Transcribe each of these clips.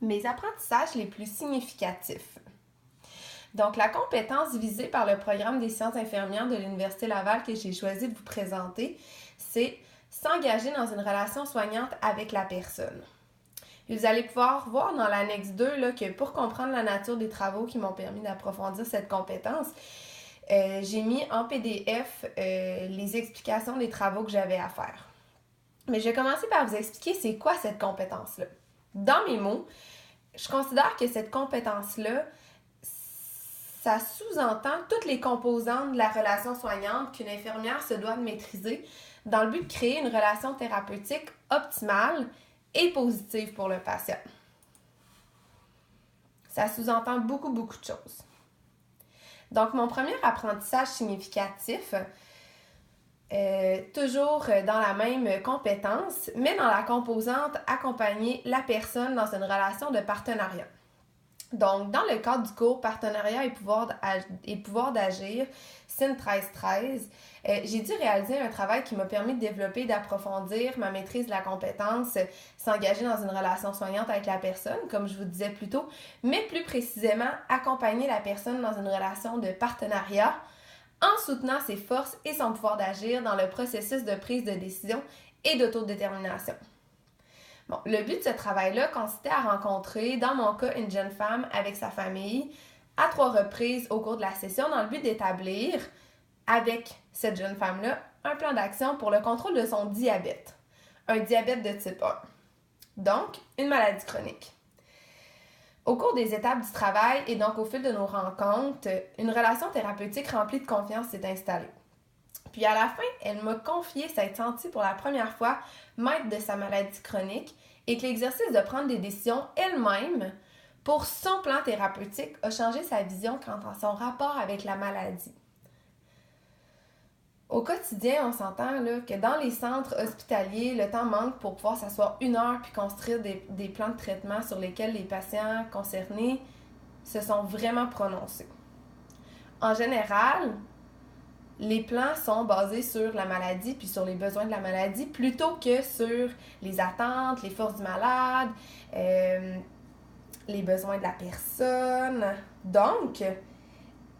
Mes apprentissages les plus significatifs. Donc, la compétence visée par le programme des sciences infirmières de l'Université Laval que j'ai choisi de vous présenter, c'est s'engager dans une relation soignante avec la personne. Et vous allez pouvoir voir dans l'annexe 2 là, que pour comprendre la nature des travaux qui m'ont permis d'approfondir cette compétence, j'ai mis en PDF les explications des travaux que j'avais à faire. Mais je vais commencer par vous expliquer c'est quoi cette compétence-là. Dans mes mots, je considère que cette compétence-là, ça sous-entend toutes les composantes de la relation soignante qu'une infirmière se doit de maîtriser dans le but de créer une relation thérapeutique optimale et positive pour le patient. Ça sous-entend beaucoup de choses. Donc, mon premier apprentissage significatif, toujours dans la même compétence, mais dans la composante accompagner la personne dans une relation de partenariat. Donc, dans le cadre du cours Partenariat et pouvoir d'agir, SIN 1313, j'ai dû réaliser un travail qui m'a permis de développer et d'approfondir ma maîtrise de la compétence, s'engager dans une relation soignante avec la personne, comme je vous disais plus tôt, mais plus précisément, accompagner la personne dans une relation de partenariat en soutenant ses forces et son pouvoir d'agir dans le processus de prise de décision et d'autodétermination. Bon, le but de ce travail-là consistait à rencontrer, dans mon cas, une jeune femme avec sa famille à 3 reprises au cours de la session dans le but d'établir, avec cette jeune femme-là, un plan d'action pour le contrôle de son diabète. Un diabète de type 1. Donc, une maladie chronique. Au cours des étapes du travail et donc au fil de nos rencontres, une relation thérapeutique remplie de confiance s'est installée. Puis à la fin, elle m'a confié s'être sentie pour la première fois maître de sa maladie chronique et que l'exercice de prendre des décisions elle-même pour son plan thérapeutique a changé sa vision quant à son rapport avec la maladie. Au quotidien, on s'entend là, que dans les centres hospitaliers, le temps manque pour pouvoir s'asseoir 1 heure puis construire des plans de traitement sur lesquels les patients concernés se sont vraiment prononcés. En général, les plans sont basés sur la maladie puis sur les besoins de la maladie plutôt que sur les attentes, les forces du malade, les besoins de la personne. Donc,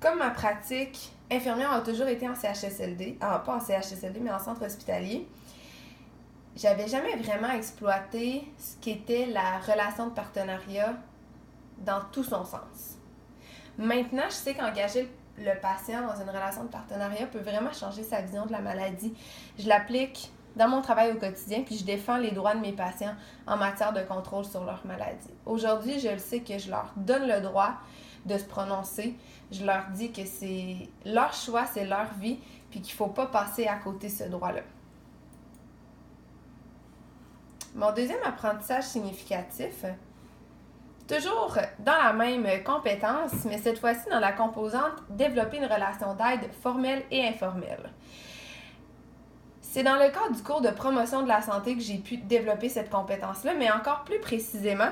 comme ma pratique infirmière a toujours été en CHSLD, pas en CHSLD, mais en centre hospitalier, j'avais jamais vraiment exploité ce qu'était la relation de partenariat dans tout son sens. Maintenant, je sais qu'engager le patient dans une relation de partenariat peut vraiment changer sa vision de la maladie. Je l'applique dans mon travail au quotidien, puis je défends les droits de mes patients en matière de contrôle sur leur maladie. Aujourd'hui, je le sais que je leur donne le droit de se prononcer. Je leur dis que c'est leur choix, c'est leur vie, puis qu'il ne faut pas passer à côté de ce droit-là. Mon deuxième apprentissage significatif, toujours dans la même compétence, mais cette fois-ci dans la composante développer une relation d'aide formelle et informelle. C'est dans le cadre du cours de promotion de la santé que j'ai pu développer cette compétence-là, mais encore plus précisément,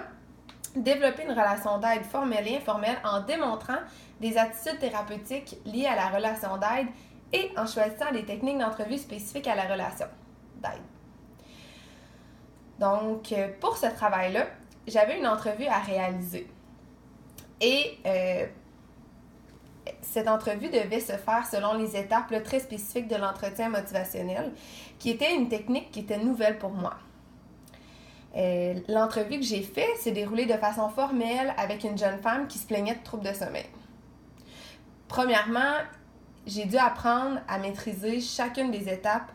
développer une relation d'aide formelle et informelle en démontrant des attitudes thérapeutiques liées à la relation d'aide et en choisissant des techniques d'entrevue spécifiques à la relation d'aide. Donc, pour ce travail-là, j'avais une entrevue à réaliser. Et cette entrevue devait se faire selon les étapes là, très spécifiques de l'entretien motivationnel, qui était une technique qui était nouvelle pour moi. L'entrevue que j'ai faite s'est déroulée de façon formelle avec une jeune femme qui se plaignait de troubles de sommeil. Premièrement, j'ai dû apprendre à maîtriser chacune des étapes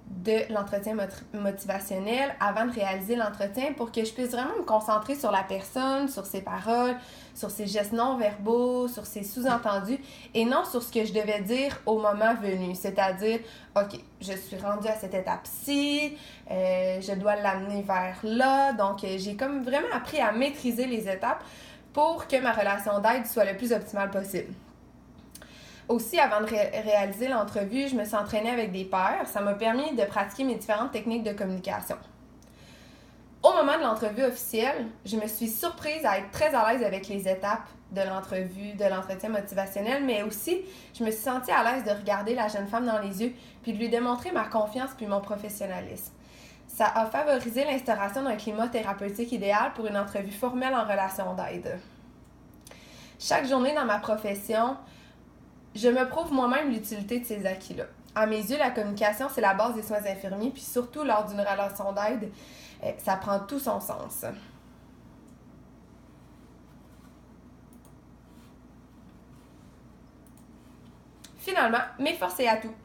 de l'entretien motivationnel avant de réaliser l'entretien pour que je puisse vraiment me concentrer sur la personne, sur ses paroles, sur ses gestes non-verbaux, sur ses sous-entendus et non sur ce que je devais dire au moment venu. C'est-à-dire, OK, je suis rendue à cette étape-ci, je dois l'amener vers là. Donc, j'ai comme vraiment appris à maîtriser les étapes pour que ma relation d'aide soit le plus optimale possible. Aussi, avant de réaliser l'entrevue, je me suis entraînée avec des pairs. Ça m'a permis de pratiquer mes différentes techniques de communication. Au moment de l'entrevue officielle, je me suis surprise à être très à l'aise avec les étapes de l'entrevue, de l'entretien motivationnel, mais aussi, je me suis sentie à l'aise de regarder la jeune femme dans les yeux puis de lui démontrer ma confiance puis mon professionnalisme. Ça a favorisé l'instauration d'un climat thérapeutique idéal pour une entrevue formelle en relation d'aide. Chaque journée dans ma profession, je me prouve moi-même l'utilité de ces acquis-là. À mes yeux, la communication, c'est la base des soins infirmiers, puis surtout lors d'une relation d'aide, ça prend tout son sens. Finalement, mes forces et atouts.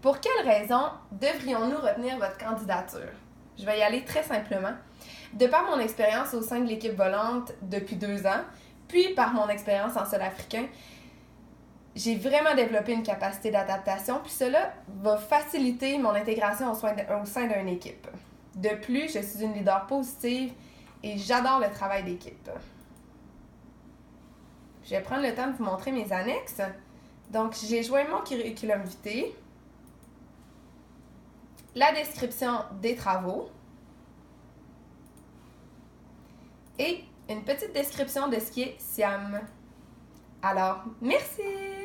Pour quelles raisons devrions-nous retenir votre candidature? Je vais y aller très simplement. De par mon expérience au sein de l'équipe volante depuis 2 ans, puis par mon expérience en sol africain, j'ai vraiment développé une capacité d'adaptation, puis cela va faciliter mon intégration au sein d'une équipe. De plus, je suis une leader positive et j'adore le travail d'équipe. Je vais prendre le temps de vous montrer mes annexes. Donc, j'ai joint mon curriculum vitae, la description des travaux et une petite description de ce qui est SIAM. Alors, merci!